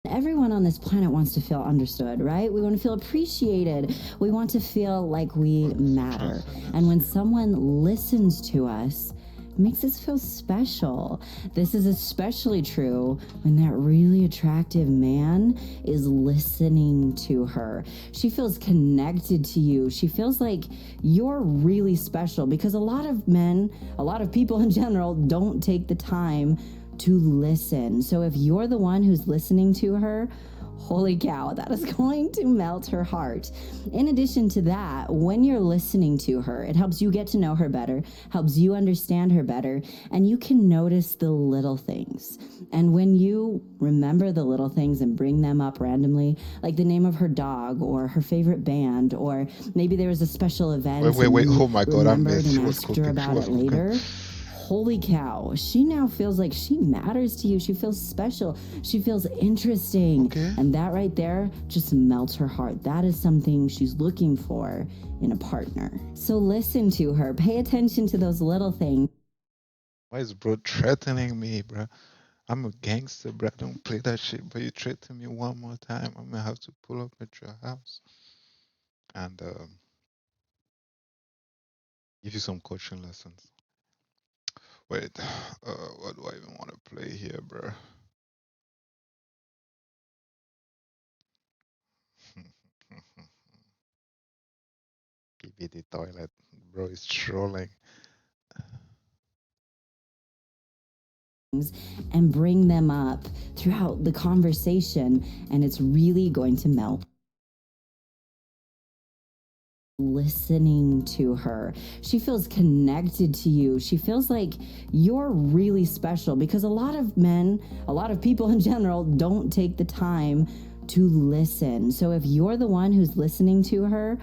Everyone on this planet wants to feel understood, right? We want to feel appreciated. We want to feel like we matter. And when someone listens to us, it makes us feel special. This is especially true when that really attractive man is listening to her. She feels connected to you. She feels like you're really special, because a lot of men, a lot of people in general, don't take the time to listen. So if you're the one who's listening to her, holy cow, that is going to melt her heart. In addition to that, when you're listening to her, it helps you get to know her better, helps you understand her better, and you can notice the little things. And when you remember the little things and bring them up randomly, like the name of her dog or her favorite band, or maybe there was a special event Wait. and you Oh my God, I remembered missed. She and was asked her cooking. She about was it cooking. later, holy cow, she now feels like she matters to you. She feels special. She feels interesting. Okay. And that right there just melts her heart. That is something she's looking for in a partner. So listen to her. Pay attention to those little things. Why is bro threatening me, bro? I'm a gangster, bro. Don't play that shit. But you threaten me one more time, I'm gonna have to pull up at your house and give you some coaching lessons. Wait, what do I even want to play here, bro? Give me the toilet, bro. Is trolling. And bring them up throughout the conversation, and it's really going to melt. Listening to her, she feels connected to you. She feels like you're really special, because a lot of men, a lot of people in general, don't take the time to listen. So if you're the one who's listening to her,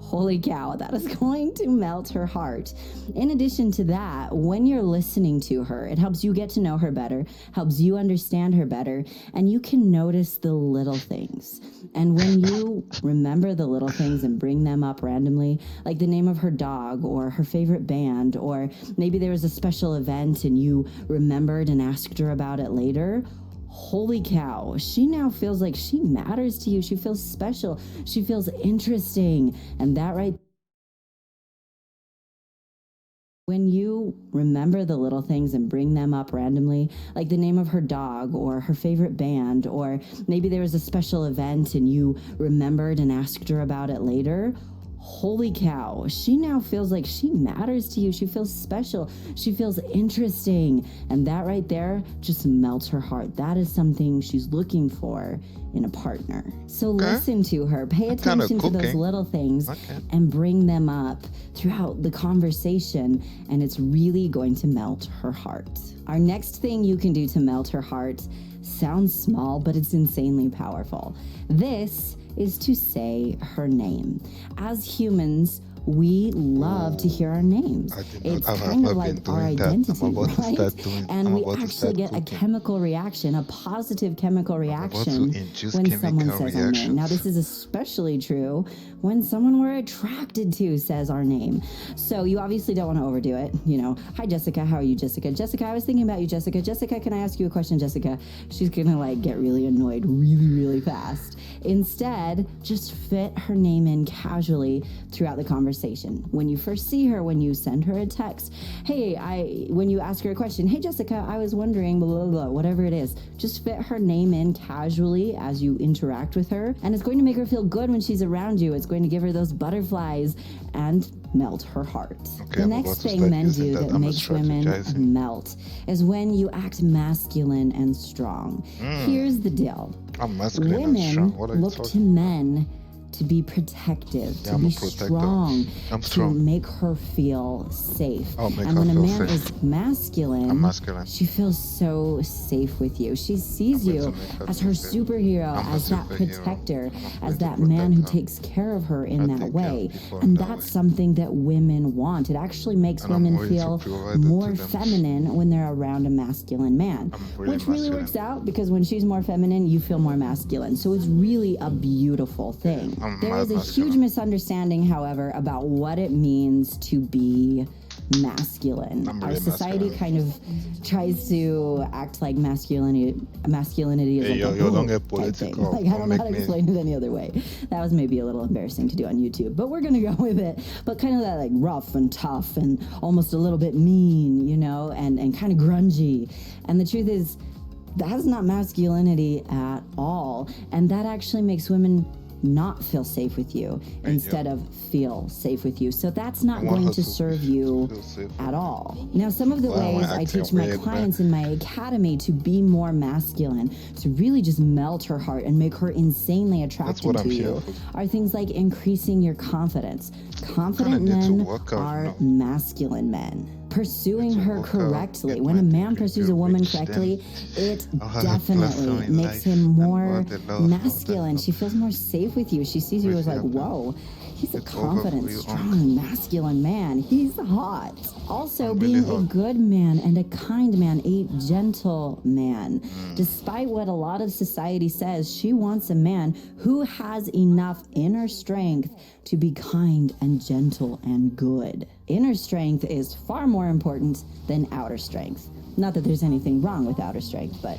holy cow, that is going to melt her heart. In addition to that, when you're listening to her, it helps you get to know her better, helps you understand her better, and you can notice the little things. And when you remember the little things and bring them up randomly, like the name of her dog or her favorite band, or maybe there was a special event and you remembered and asked her about it later, holy cow, she now feels like she matters to you. She feels special. She feels interesting. And that right, when you remember the little things and bring them up randomly, like the name of her dog or her favorite band, or maybe there was a special event and you remembered and asked her about it later, holy cow, she now feels like she matters to you. She feels special. She feels interesting. And that right there just melts her heart. That is something she's looking for in a partner. So listen to her. Pay attention to those little things and bring them up throughout the conversation, and it's really going to melt her heart. Our next thing you can do to melt her heart sounds small, but it's insanely powerful. This is to say her name. As humans, we love to hear our names. It's kind of like our identity, right? And we actually get a chemical reaction, a positive chemical reaction when someone says our name. Now, this is especially true when someone we're attracted to says our name. So you obviously don't want to overdo it. You know, hi, Jessica. How are you, Jessica? Jessica, I was thinking about you, Jessica. Jessica, can I ask you a question, Jessica? She's going to like get really annoyed really fast. Instead, just fit her name in casually throughout the conversation. When you first see her, when you send her a text, when you ask her a question, hey, Jessica, I was wondering, blah, blah, blah, whatever it is, just fit her name in casually as you interact with her. And it's going to make her feel good when she's around you. It's going to give her those butterflies and melt her heart. The next thing men do that makes women melt is when you act masculine and strong. Here's the deal. Women look to men to be protective, to be strong, to make her feel safe. And when a man is masculine, she feels so safe with you. She sees you as her superhero, as that protector, as that man who takes care of her in that way. And that's something that women want. It actually makes women feel more feminine when they're around a masculine man, which really works out, because when she's more feminine, you feel more masculine. So it's really a beautiful thing. There is a huge misunderstanding, however, about what it means to be masculine. I'm Our really society masculine. kind of tries to act like masculinity is Hey, like yo, a yo, don't bull get type thing. political. Like, I Don't don't know how make to me. explain it any other way. That was maybe a little embarrassing to do on YouTube, but we're gonna go with it. But kind of that like rough and tough and almost a little bit mean, you know, and kind of grungy. And the truth is, that's not masculinity at all. And that actually makes women not feel safe with you instead of feel safe with you. So that's not I want going her to to serve you feel safe with at me. all. Now, some of the Why am I ways I acting teach my weird, man? clients in my academy to be more masculine, to really just melt her heart and make her insanely That's attracted what to I'm here you, for. are things like increasing your confidence. Kinda Confident need to men work out, you are know. masculine men. Pursuing Need to her work out, correctly. get When my a man degree, pursues be a woman rich, then correctly, it I'll have a blessing definitely in makes life him and more all the love, all that masculine. love She feels more safe with you. She sees you will as like, happen. whoa, he's a It's over confident, for you, strong, masculine man. He's hot. Also, I'm really being a hot. good man and a kind man, a gentle man. Despite what a lot of society says, she wants a man who has enough inner strength to be kind and gentle and good. Inner strength is far more important than outer strength. Not that there's anything wrong with outer strength, but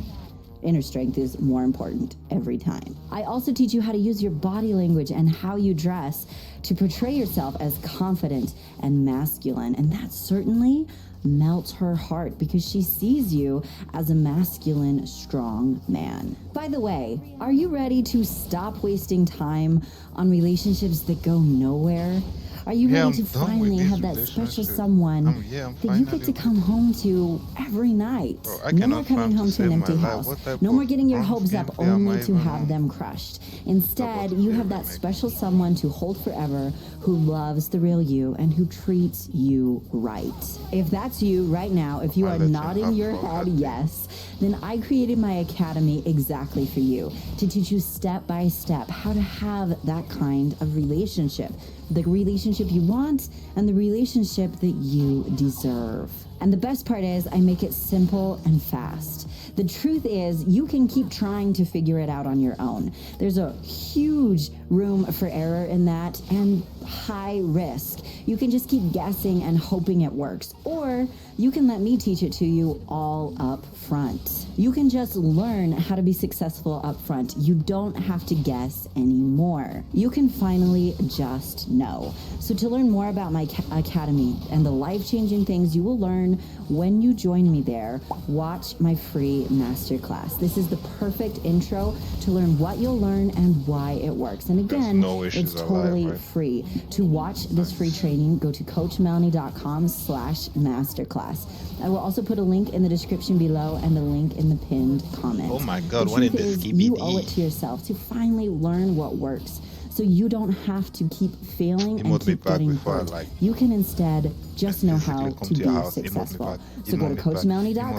inner strength is more important every time. I also teach you how to use your body language and how you dress to portray yourself as confident and masculine. And that certainly melts her heart because she sees you as a masculine, strong man. By the way, are you ready to stop wasting time on relationships that go nowhere? Are you Yeah, ready I'm to done with finally this have that special relationship. someone I'm that you get finally to ready. come home to every night? Bro, I No more cannot coming find to home to save an my empty life. house. What type No more of getting your wrong hopes up gameplay am I only to even have on? them crushed. About Instead, to you play have that remake. special someone to hold forever who loves the real you and who treats you right. If that's you right now, if you I'll are let him nodding have your fuck head that thing. yes, then I created my academy exactly for you to teach you step by step how to have that kind of relationship. The relationship you want and the relationship that you deserve. And the best part is I make it simple and fast. The truth is you can keep trying to figure it out on your own. There's a huge room for error in that and high risk. You can just keep guessing and hoping it works. Or you can let me teach it to you all up front. You can just learn how to be successful up front. You don't have to guess anymore. You can finally just know. So to learn more about my academy and the life-changing things you will learn when you join me there, watch my free masterclass. This is the perfect intro to learn what you'll learn and why it works. And again, no way she's it's totally alive, right? free. To watch this free training, go to coachmelanie.com/masterclass. I will also put a link in the description below and a link in the pinned comment. Oh my god, The what in truth the is, you owe it skibidi? to yourself to finally learn what works, so you don't have to keep failing and Emote me keep back getting before I hurt. like You can instead just know physically how come to to your be house. Emote me successful. back. So go to Emote me back. Emote me back.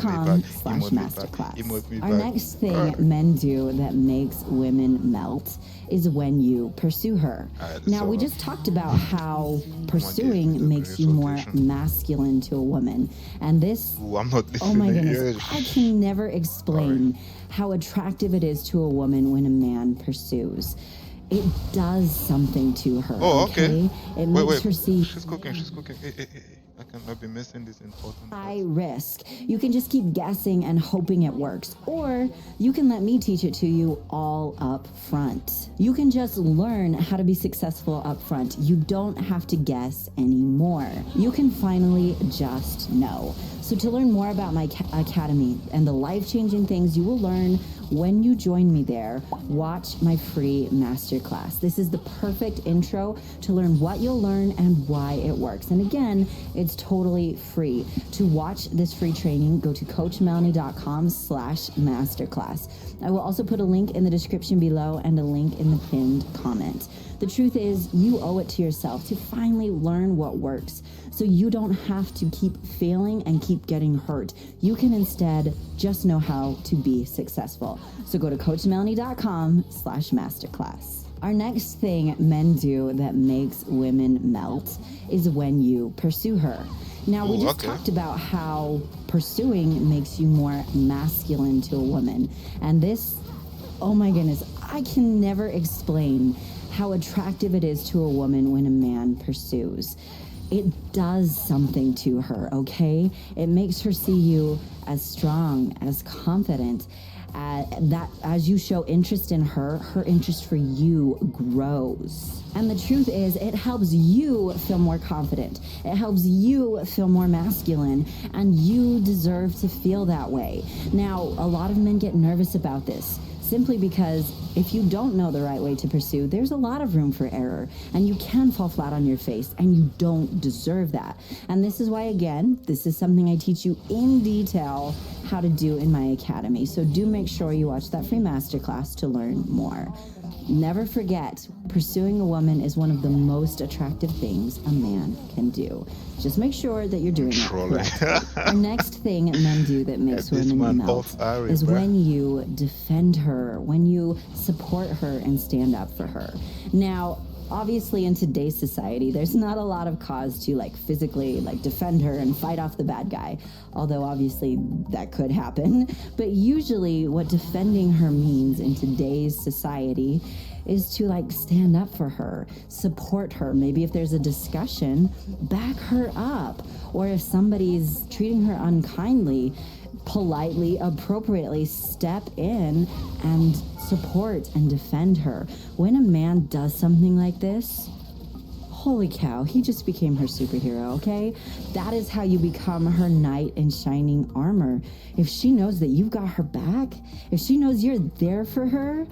Emote me back. coachmelanie.com/masterclass. Emote me Our back. next thing men do that makes women melt is when you pursue her. Alright, Now, we over. just talked about how the pursuing makes you more rotation. masculine to a woman. And this, Ooh, I'm not oh my listening. goodness, I can never explain how attractive it is to a woman when a man pursues. It does something to her. Oh, okay. It makes her see She's cooking. She's cooking. Hey. I cannot be missing this important high part. risk. You can just keep guessing and hoping it works. Or you can let me teach it to you all up front. You can just learn how to be successful up front. You don't have to guess anymore. You can finally just know. So to learn more about my academy and the life-changing things you will learn when you join me there, watch my free masterclass. This is the perfect intro to learn what you'll learn and why it works. And again, it's totally free. To watch this free training, go to coachmelanie.com/masterclass. I will also put a link in the description below and a link in the pinned comment. The truth is, you owe it to yourself to finally learn what works, so you don't have to keep failing and keep getting hurt. You can instead just know how to be successful. So go to coachmelanie.com/masterclass. Our next thing men do that makes women melt is when you pursue her. Now, we just talked about how pursuing makes you more masculine to a woman. And this, oh my goodness, I can never explain how attractive it is to a woman when a man pursues. it does something to her, okay? It makes her see you as strong, as confident, that as you show interest in her, her interest for you grows. And the truth is, it helps you feel more confident. It helps you feel more masculine, and you deserve to feel that way. Now, a lot of men get nervous about this, simply because if you don't know the right way to pursue, there's a lot of room for error, and you can fall flat on your face, and you don't deserve that. And this is why, again, this is something I teach you in detail how to do in my academy. So do make sure you watch that free masterclass to learn more. Never forget, pursuing a woman is one of the most attractive things a man can do. Just make sure that you're doing it correctly. The next thing men do that makes women melt is when you defend her, when you support her and stand up for her. Now, obviously in today's society, there's not a lot of cause to physically defend her and fight off the bad guy, although obviously that could happen. But usually what defending her means in today's society is to stand up for her, support her. Maybe if there's a discussion, back her up. Or if somebody's treating her unkindly, politely, appropriately step in and support and defend her. When a man does something like this, holy cow, he just became her superhero, okay? That is how you become her knight in shining armor. If she knows that you've got her back, if she knows you're there for her,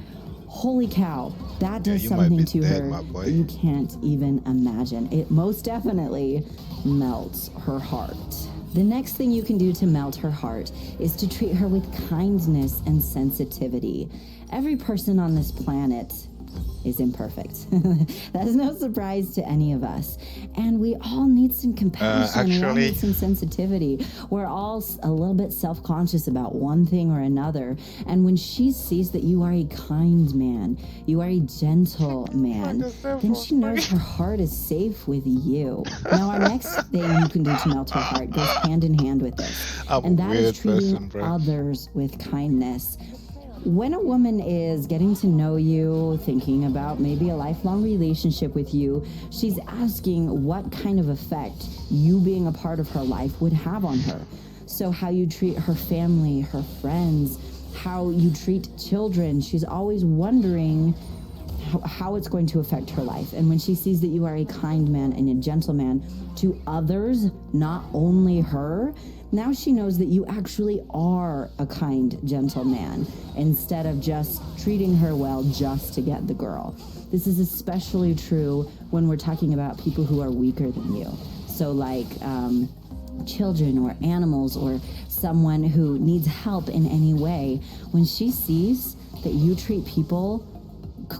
holy cow, that does something to her that you can't even imagine. It most definitely melts her heart. The next thing you can do to melt her heart is to treat her with kindness and sensitivity. Every person on this planet is imperfect. That is no surprise to any of us. And we all need some compassion. We all need some sensitivity. We're all a little bit self-conscious about one thing or another. And when she sees that you are a kind man, you are a gentle man, then she knows her heart is safe with you. Now, our next thing you can do to melt her heart goes hand in hand with this. And that is treating others with kindness. When a woman is getting to know you, thinking about maybe a lifelong relationship with you, she's asking what kind of effect you being a part of her life would have on her. So how you treat her family, her friends, how you treat children, she's always wondering how it's going to affect her life. And when she sees that you are a kind man and a gentleman to others, not only her, now she knows that you actually are a kind, gentle man, instead of just treating her well just to get the girl. This is especially true when we're talking about people who are weaker than you. So children or animals or someone who needs help in any way. When she sees that you treat people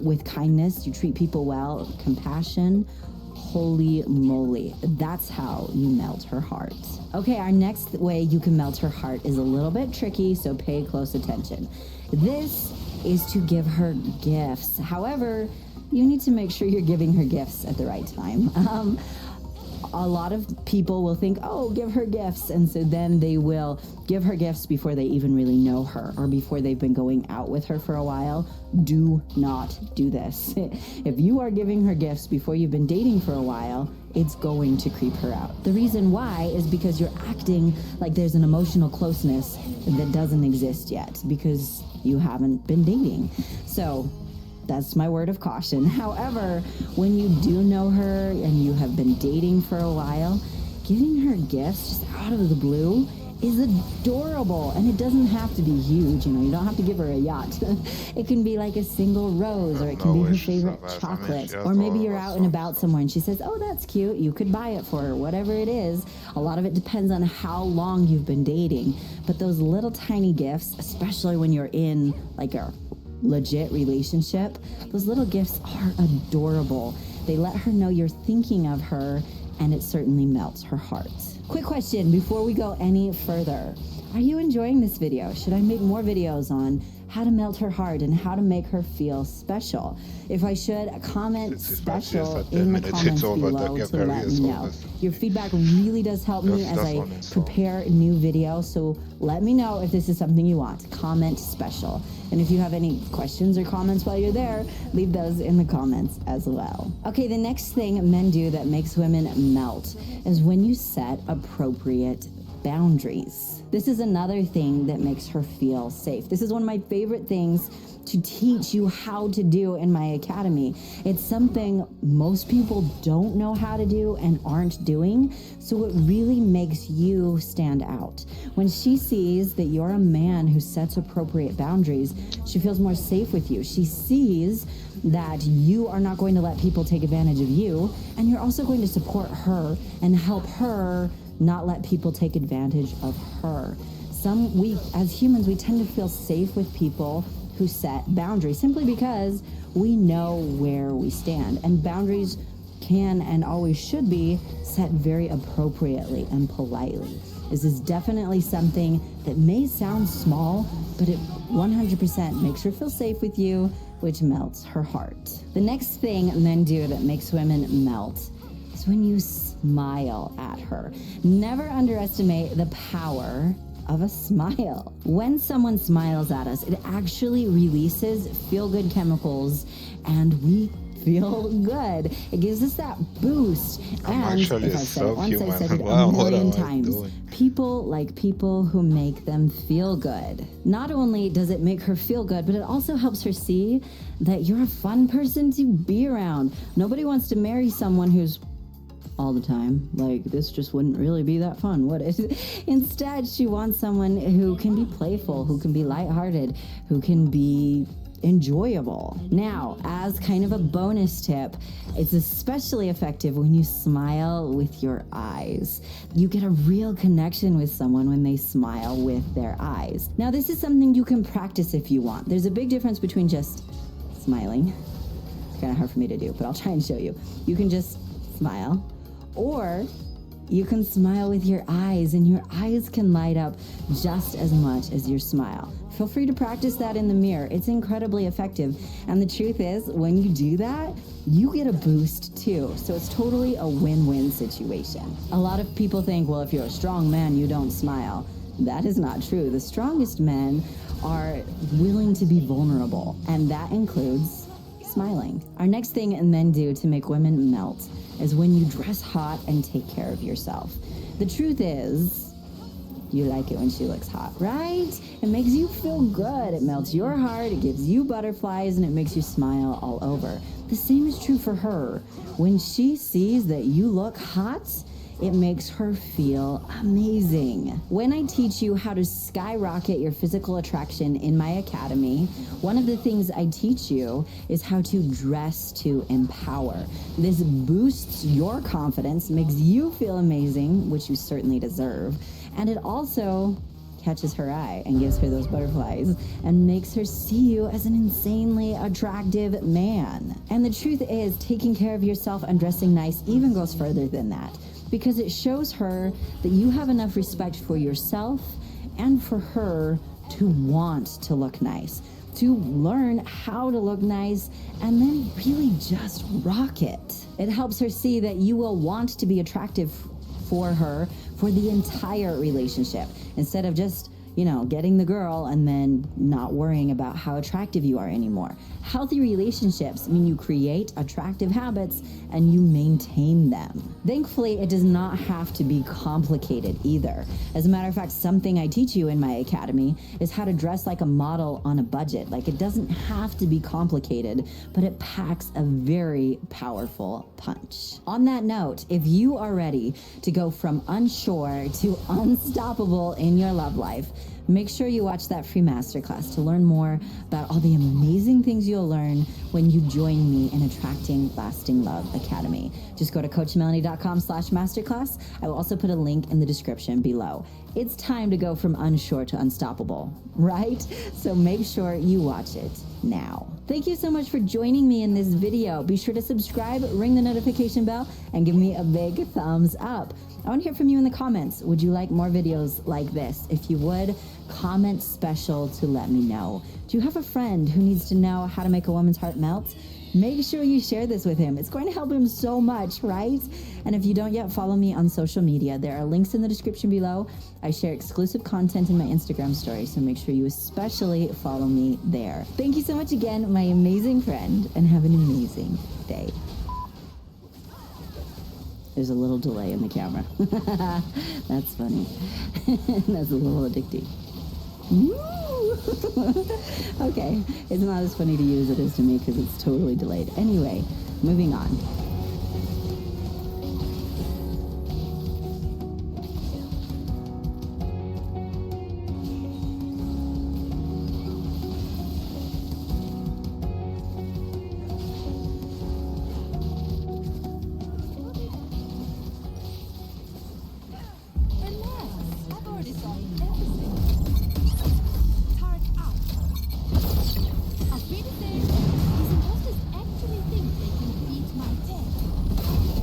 with kindness, you treat people well, compassion, holy moly, that's how you melt her heart. Okay, our next way you can melt her heart is a little bit tricky, so pay close attention. This is to give her gifts. However, you need to make sure you're giving her gifts at the right time. A lot of people will think, oh, give her gifts. And so then they will give her gifts before they even really know her or before they've been going out with her for a while. Do not do this. If you are giving her gifts before you've been dating for a while, it's going to creep her out. The reason why is because you're acting like there's an emotional closeness that doesn't exist yet because you haven't been dating. So that's my word of caution. However, when you do know her and you have been dating for a while, giving her gifts just out of the blue is adorable. And it doesn't have to be huge. You don't have to give her a yacht. It can be like a single rose, or it can be her favorite chocolate. Or maybe you're out and about somewhere and she says, oh, that's cute. You could buy it for her, whatever it is. A lot of it depends on how long you've been dating. But those little tiny gifts, especially when you're in a legit relationship, those little gifts are adorable. They let her know you're thinking of her, and it certainly melts her heart. Quick question before we go any further. Are you enjoying this video? Should I make more videos on how to melt her heart and how to make her feel special. If I should, comment 65 special years, 10 in the minutes, it's comments over. below Your to let career is me know. over. Your feedback really does help me as That's I one install. prepare new videos, so let me know if this is something you want. Comment special. And if you have any questions or comments while you're there, leave those in the comments as well. Okay, the next thing men do that makes women melt is when you set appropriate boundaries. This is another thing that makes her feel safe. This is one of my favorite things to teach you how to do in my academy. It's something most people don't know how to do and aren't doing, so it really makes you stand out. When she sees that you're a man who sets appropriate boundaries, she feels more safe with you. She sees that you are not going to let people take advantage of you, and you're also going to support her and help her not let people take advantage of her. We, as humans, we tend to feel safe with people who set boundaries simply because we know where we stand. And boundaries can and always should be set very appropriately and politely. This is definitely something that may sound small, but it 100% makes her feel safe with you, which melts her heart. The next thing men do that makes women melt is when you smile at her. Never underestimate the power of a smile. When someone smiles at us, it actually releases feel-good chemicals and we feel good. It gives us that boost. I'm And actually if a I said it once, I said self-human. it Wow, a what million am I times. doing? People like people who make them feel good. Not only does it make her feel good, but it also helps her see that you're a fun person to be around. Nobody wants to marry someone who's all the time. Like, this just wouldn't really be that fun, would it? Instead, she wants someone who can be playful, who can be lighthearted, who can be enjoyable. Now, as kind of a bonus tip, it's especially effective when you smile with your eyes. You get a real connection with someone when they smile with their eyes. Now, this is something you can practice if you want. There's a big difference between just smiling. It's kind of hard for me to do, but I'll try and show you. You can just smile, or you can smile with your eyes, and your eyes can light up just as much as your smile. Feel free to practice that in the mirror. It's incredibly effective. And the truth is, when you do that, you get a boost too. So it's totally a win-win situation. A lot of people think, well, if you're a strong man, you don't smile. That is not true. The strongest men are willing to be vulnerable, and that includes smiling. Our next thing men do to make women melt is when you dress hot and take care of yourself. The truth is, you like it when she looks hot, right? It makes you feel good. It melts your heart, it gives you butterflies, and it makes you smile all over. The same is true for her. When she sees that you look hot, it makes her feel amazing. When I teach you how to skyrocket your physical attraction in my academy, one of the things I teach you is how to dress to empower. This boosts your confidence, makes you feel amazing, which you certainly deserve, and it also catches her eye and gives her those butterflies and makes her see you as an insanely attractive man. And the truth is, taking care of yourself and dressing nice even goes further than that, because it shows her that you have enough respect for yourself and for her to want to look nice, to learn how to look nice, and then really just rock it. It helps her see that you will want to be attractive for her for the entire relationship, instead of just, getting the girl and then not worrying about how attractive you are anymore. Healthy relationships mean you create attractive habits and you maintain them. Thankfully, it does not have to be complicated either. As a matter of fact, something I teach you in my academy is how to dress like a model on a budget. Like, it doesn't have to be complicated, but it packs a very powerful punch. On that note, if you are ready to go from unsure to unstoppable in your love life, make sure you watch that free masterclass to learn more about all the amazing things you'll learn when you join me in Attracting Lasting Love Academy. Just go to coachmelanie.com/masterclass. I will also put a link in the description below. It's time to go from unsure to unstoppable, right? So make sure you watch it. now. Thank you so much for joining me in this video. Be sure to subscribe, ring the notification bell, and give me a big thumbs up. I want to hear from you in the comments. Would you like more videos like this? If you would, comment special to let me know. Do you have a friend who needs to know how to make a woman's heart melt? Make sure you share this with him. It's going to help him so much, right? And if you don't yet follow me on social media, there are links in the description below. I share exclusive content in my Instagram story, so make sure you especially follow me there. Thank you so much again, my amazing friend, and have an amazing day. There's a little delay in the camera. That's funny. That's a little addicting. Okay, it's not as funny to you as it is to me because it's totally delayed. Anyway, moving on. I've already solved everything. Target out. I'll be the same. These imposters actually think they can beat my tail.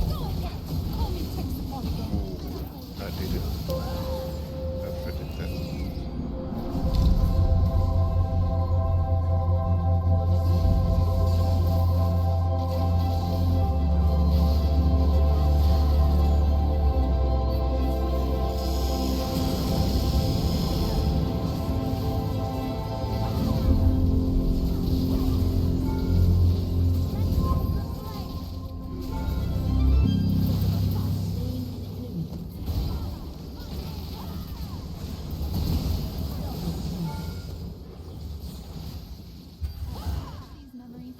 Go ahead. Call me Texapon again. Ooh, I did it. I predicted. These memories.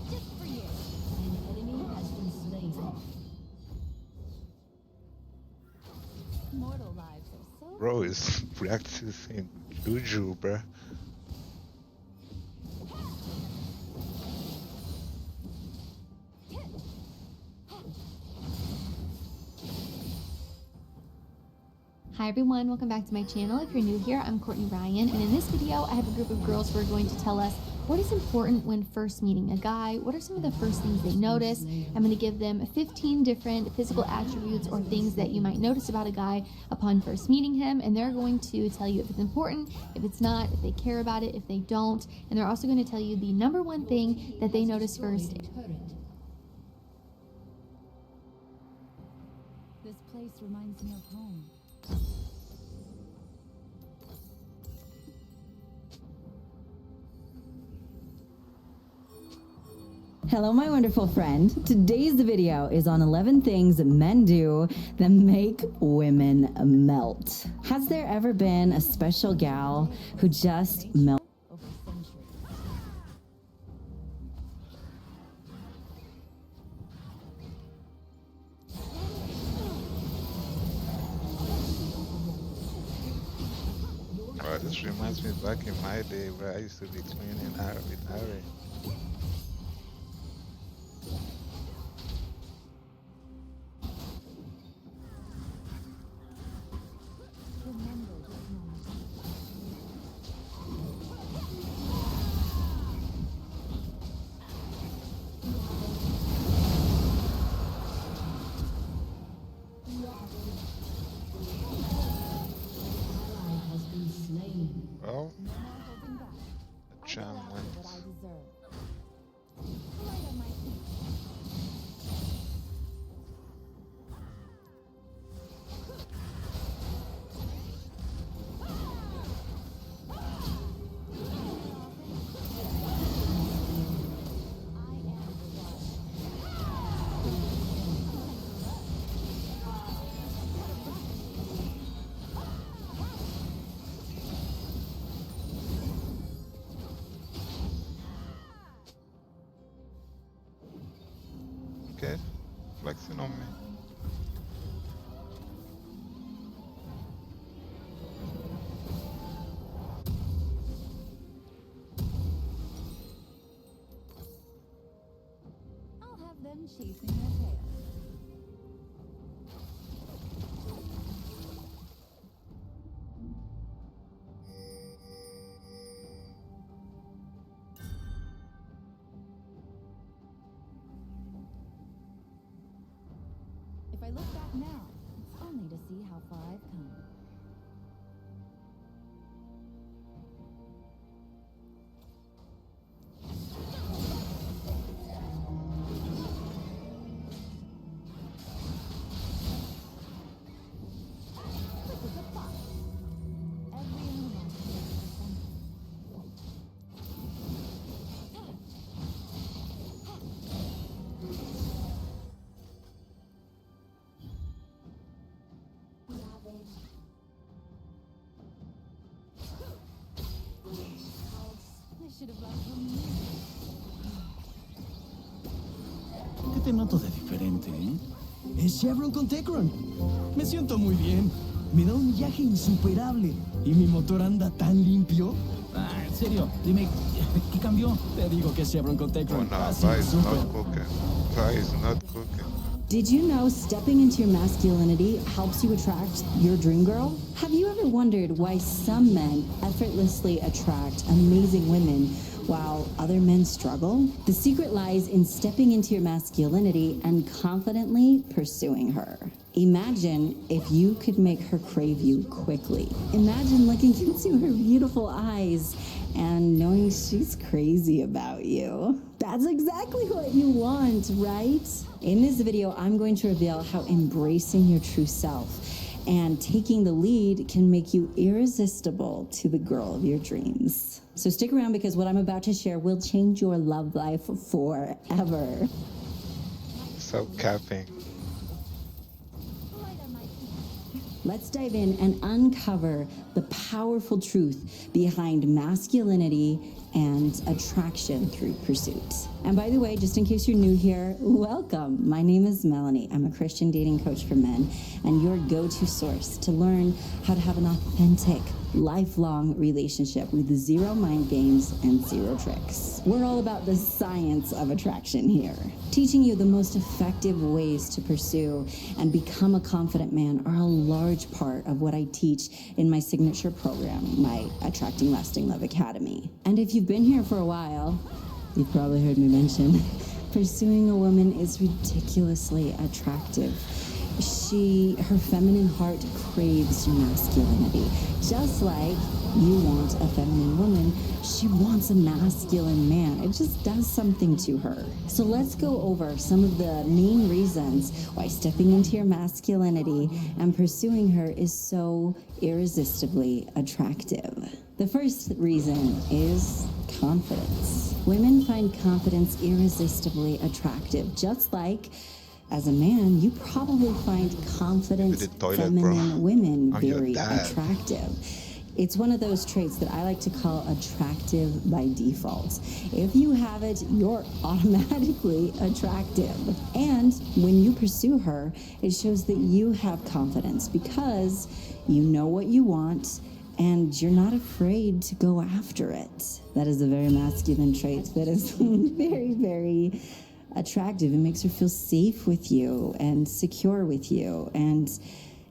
Just for you. An enemy has been slain. Mortal lives are so Bro is practicing juju, bruh. Hi everyone, welcome back to my channel. If you're new here, I'm Courtney Ryan, and in this video I have a group of girls who are going to tell us what is important when first meeting a guy, what are some of the first things they notice. I'm going to give them 15 different physical attributes or things that you might notice about a guy upon first meeting him, and they're going to tell you if it's important, if it's not, if they care about it, if they don't, and they're also going to tell you the number one thing that they notice first. This place reminds me of home. Hello, my wonderful friend. Today's video is on 11 things men do that make women melt. Has there ever been a special gal who just melts? Over centuries. Oh, this reminds me back in my day where I used to be cleaning out with Harry. Remember this moment. Well, No more holding back. the charm What I went. deserve. Right on my feet. Okay, flexing on me. I'll have releasing their tail. If I look back now, it's only to see how far I've come. Quick as a fox. Every animal has something. I should have left home music. ¿Qué te noto de diferente, Es Chevron con Tecron. Me siento muy bien. Me da un viaje insuperable. ¿Y mi motor anda tan limpio? Ah, en serio, dime, ¿qué cambió? Te digo que es Chevron con Oh Tecron. no, Así, Vi is súper. not cooking. Vi is not cooking. Did you know stepping into your masculinity helps you attract your dream girl? Have you ever wondered why some men effortlessly attract amazing women while other men struggle? The secret lies in stepping into your masculinity and confidently pursuing her. Imagine if you could make her crave you quickly. Imagine looking into her beautiful eyes and knowing she's crazy about you. That's exactly what you want, right? In this video, I'm going to reveal how embracing your true self and taking the lead can make you irresistible to the girl of your dreams. So stick around because what I'm about to share will change your love life forever. Stop capping. Light on my feet. Let's dive in and uncover the powerful truth behind masculinity and attraction through pursuit. And by the way, just in case you're new here, welcome. My name is Melanie. I'm a Christian dating coach for men and your go-to source to learn how to have an authentic, lifelong relationship with zero mind games and zero tricks. We're all about the science of attraction here. Teaching you the most effective ways to pursue and become a confident man are a large part of what I teach in my signature program, my Attracting Lasting Love Academy. And if you've been here for a while, you've probably heard me mention, pursuing a woman is ridiculously attractive. Her feminine heart craves masculinity. Just like you want a feminine woman, she wants a masculine man. It just does something to her. So let's go over some of the main reasons why stepping into your masculinity and pursuing her is so irresistibly attractive. The first reason is confidence. Women find confidence irresistibly attractive, just like as a man, you probably find confident, The toilet, feminine bro. women I'm your very dad. attractive. It's one of those traits that I like to call attractive by default. If you have it, you're automatically attractive. And when you pursue her, it shows that you have confidence because you know what you want and you're not afraid to go after it. That is a very masculine trait that is very, very attractive. It makes her feel safe with you and secure with you and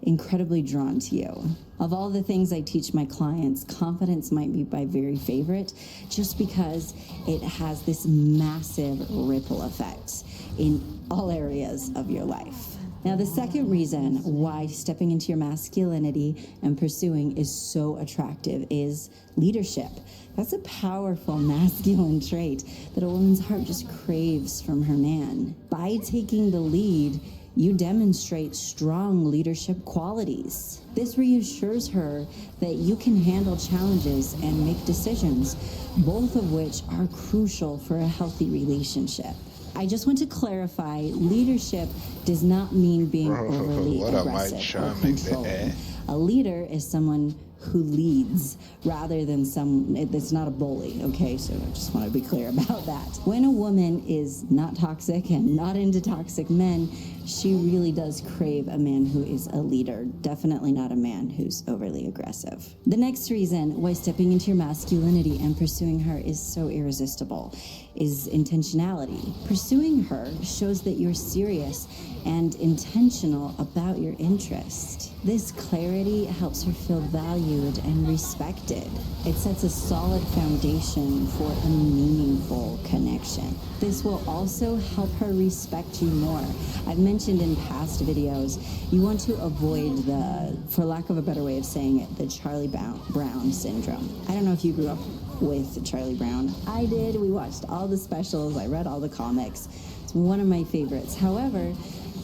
incredibly drawn to you. Of all the things I teach my clients, confidence might be my very favorite just because it has this massive ripple effect in all areas of your life. Now, the second reason why stepping into your masculinity and pursuing is so attractive is leadership. That's a powerful masculine trait that a woman's heart just craves from her man. By taking the lead, you demonstrate strong leadership qualities. This reassures her that you can handle challenges and make decisions, both of which are crucial for a healthy relationship. I just want to clarify, leadership does not mean being Bro, overly what am I aggressive or charming the controlling. air? A leader is someone who leads rather than it's not a bully, okay? So I just want to be clear about that. When a woman is not toxic and not into toxic men, she really does crave a man who is a leader, definitely not a man who's overly aggressive. The next reason why stepping into your masculinity and pursuing her is so irresistible is intentionality. Pursuing her shows that you're serious and intentional about your interest. This clarity helps her feel valued and respected. It sets a solid foundation for a meaningful connection. This will also help her respect you more. I've mentioned in past videos, you want to avoid the, for lack of a better way of saying it, the Charlie Brown syndrome. I don't know if you grew up with Charlie Brown. I did. We watched all the specials. I read all the comics. It's one of my favorites. However,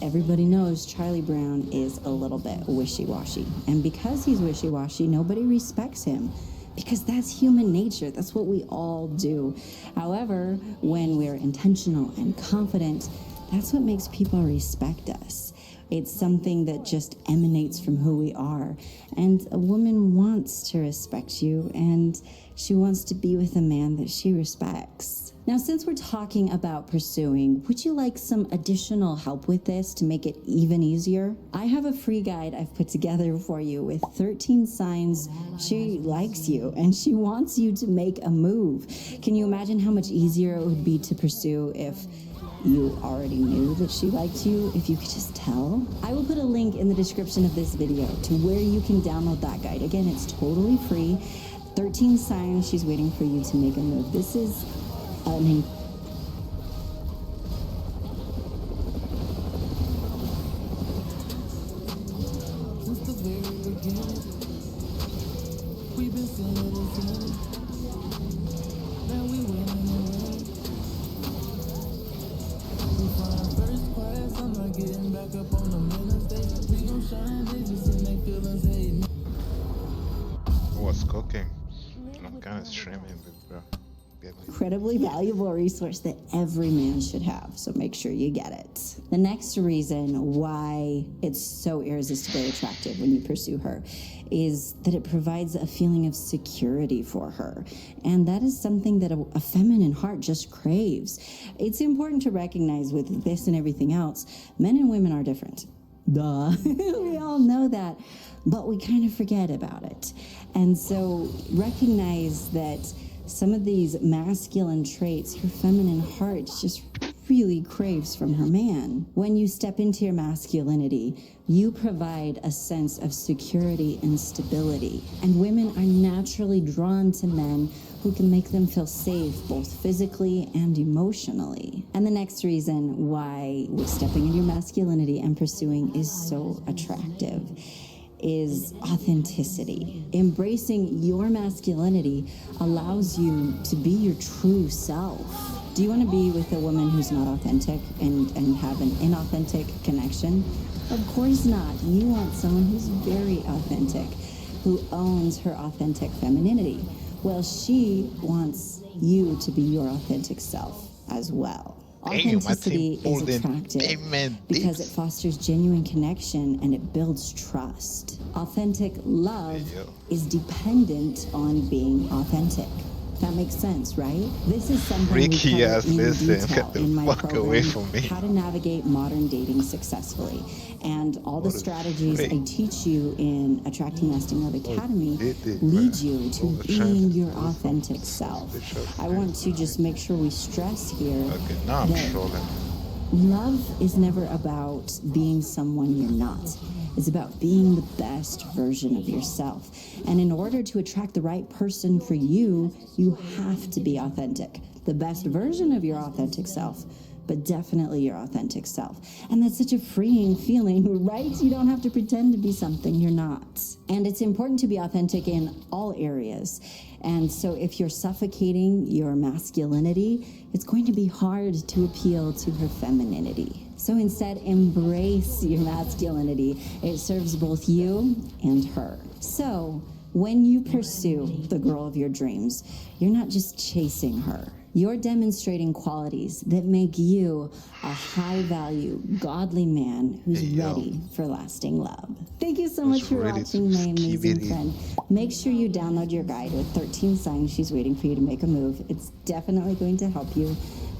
everybody knows Charlie Brown is a little bit wishy-washy. And because he's wishy-washy, nobody respects him. Because that's human nature. That's what we all do. However, when we're intentional and confident, that's what makes people respect us. It's something that just emanates from who we are. And a woman wants to respect you, and she wants to be with a man that she respects. Now, since we're talking about pursuing, would you like some additional help with this to make it even easier? I have a free guide I've put together for you with 13 signs she likes you and she wants you to make a move. Can you imagine how much easier it would be to pursue if you already knew that she liked you, if you could just tell? I will put a link in the description of this video to where you can download that guide. Again, it's totally free. 13 signs she's waiting for you to make a move. This is an What's cooking? I'm kind of streaming, bro. incredibly valuable resource that every man should have, so make sure you get it. The next reason why it's so irresistibly attractive when you pursue her is that it provides a feeling of security for her, and that is something that a feminine heart just craves. It's important to recognize with this and everything else, men and women are different. Duh. We all know that, but we kind of forget about it. And so recognize that some of these masculine traits, her feminine heart just really craves from her man. When you step into your masculinity, you provide a sense of security and stability. And women are naturally drawn to men who can make them feel safe, both physically and emotionally. And the next reason why stepping into your masculinity and pursuing is so attractive is authenticity. Embracing your masculinity allows you to be your true self. Do you want to be with a woman who's not authentic and have an inauthentic connection? Of course not. You want someone who's very authentic, who owns her authentic femininity. Well, she wants you to be your authentic self as well. Authenticity is attractive because it fosters genuine connection and it builds trust. Authentic love is dependent on being authentic. That makes sense, right? This is something Ricky, we cover in listen, detail get the in my fuck program, away from me. How to Navigate Modern Dating Successfully. And all the strategies I teach you in Attracting Lasting Love Academy lead you to being your authentic self. I want to just make sure we stress here Okay, now I'm that trolling. love is never about being someone you're not. It's about being the best version of yourself. And in order to attract the right person for you, you have to be authentic. The best version of your authentic self, but definitely your authentic self. And that's such a freeing feeling, right? You don't have to pretend to be something you're not. And it's important to be authentic in all areas. And so if you're suffocating your masculinity, it's going to be hard to appeal to her femininity. So instead, embrace your masculinity. It serves both you and her. So when you pursue the girl of your dreams, you're not just chasing her. You're demonstrating qualities that make you a high-value, godly man who's ready for lasting love. Thank you so much for watching, my amazing friend. Make sure you download your guide with 13 signs she's waiting for you to make a move. It's definitely going to help you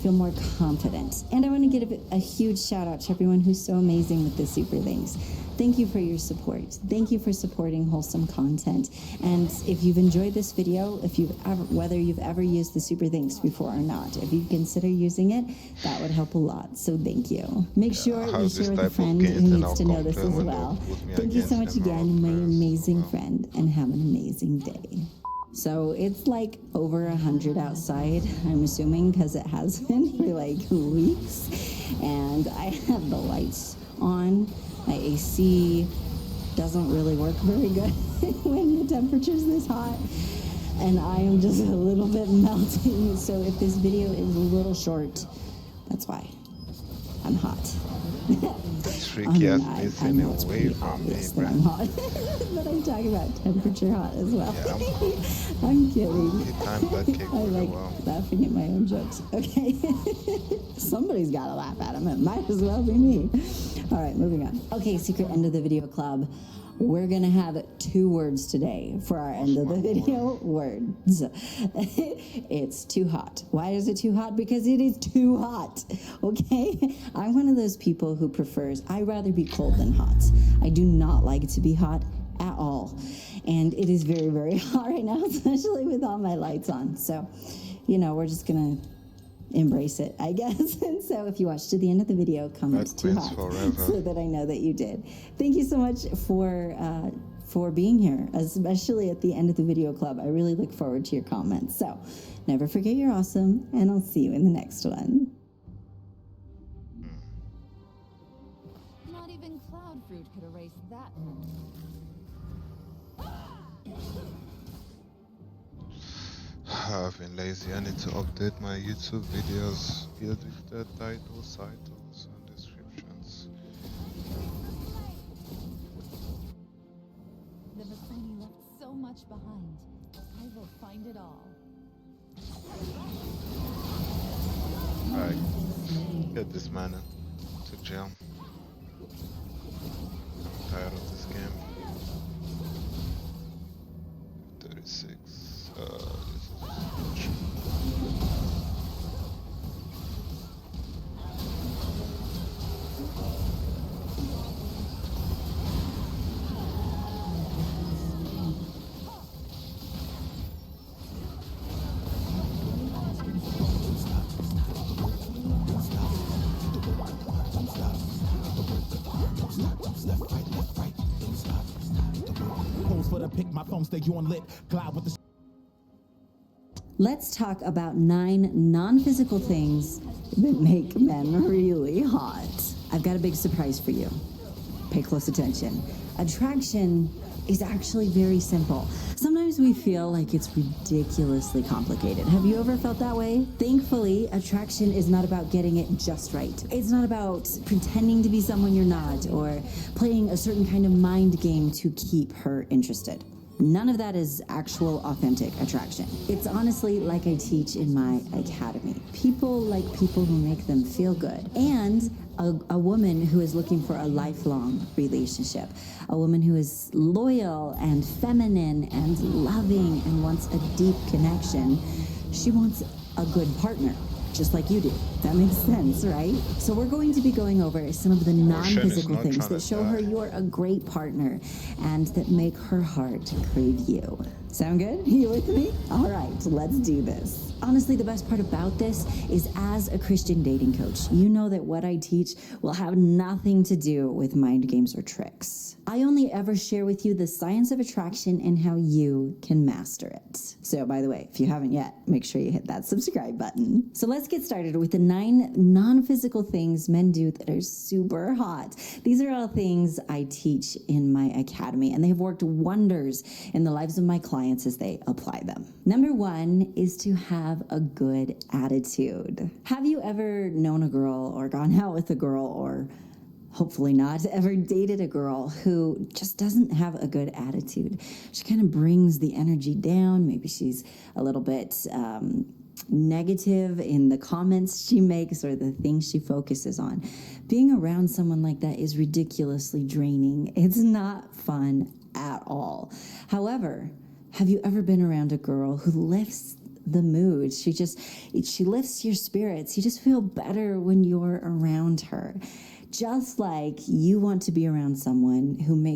feel more confident. And I want to give a huge shout out to everyone who's so amazing with the super things. Thank you for your support. Thank you for supporting wholesome content. And if you've enjoyed this video, whether you've ever used the super things before or not, if you consider using it, that would help a lot. So thank you. Make sure you share with a friend who needs to know this as well. Thank you so much again, my amazing friend, and have an amazing day. So it's like over 100 outside, I'm assuming, because it has been for like weeks. And I have the lights on. My AC doesn't really work very good when the temperature's this hot. And I am just a little bit melting. So if this video is a little short, that's why. I'm hot. This freaky ass I missing know it's away pretty from me, obvious that bro. I'm hot. But I'm talking about temperature hot as well. Yeah, I'm hot. I'm kidding. He timed that cake I really like well. laughing at my own jokes. Okay. Somebody's got to laugh at them. It might as well be me. All right, moving on. Okay, secret end of the video club. We're going to have 2 words today for our end of the video words. It's too hot. Why is it too hot? Because it is too hot. Okay? I'm one of those people who prefers, I'd rather be cold than hot. I do not like to be hot at all. And it is very, very hot right now, especially with all my lights on. So, we're just going to embrace it, I guess. And so if you watched to the end of the video, comment Red too Queens hot forever. so that I know that you did. Thank you so much for being here, especially at the end of the video club. I really look forward to your comments. So never forget you're awesome, and I'll see you in the next one. Not even cloud fruit could erase that. I've been lazy. I need to update my YouTube videos, build with the titles and descriptions. The Visoni left so much behind. I will find it all. Alright, get this man to jail. I'm tired of this game. 36. Pose for the pick, my phone stay on lit. Cloud with the Let's talk about 9 non-physical things that make men really hot. I've got a big surprise for you. Pay close attention. Attraction is actually very simple. Sometimes we feel like it's ridiculously complicated. Have you ever felt that way? Thankfully, attraction is not about getting it just right. It's not about pretending to be someone you're not or playing a certain kind of mind game to keep her interested. None of that is actual authentic attraction. It's honestly like I teach in my academy. People like people who make them feel good. And a woman who is looking for a lifelong relationship. A woman who is loyal and feminine and loving and wants a deep connection. She wants a good partner, just like you do. That makes sense, right? So we're going to be going over some of the non-physical not things trying that to show die. her you're a great partner and that make her heart crave you. Sound good? You with me? All right, let's do this. Honestly, the best part about this is as a Christian dating coach, you know that what I teach will have nothing to do with mind games or tricks. I only ever share with you the science of attraction and how you can master it. So by the way, if you haven't yet, make sure you hit that subscribe button. So let's get started with the 9 non-physical things men do that are super hot. These are all things I teach in my academy, and they have worked wonders in the lives of my clients as they apply them. Number 1 is to have a good attitude. Have you ever known a girl or gone out with a girl, or hopefully not, ever dated a girl who just doesn't have a good attitude? She kind of brings the energy down. Maybe she's a little bit negative in the comments she makes or the things she focuses on. Being around someone like that is ridiculously draining. It's not fun at all. However, have you ever been around a girl who lifts the mood. She lifts your spirits. You just feel better when you're around her. Just like you want to be around someone who makes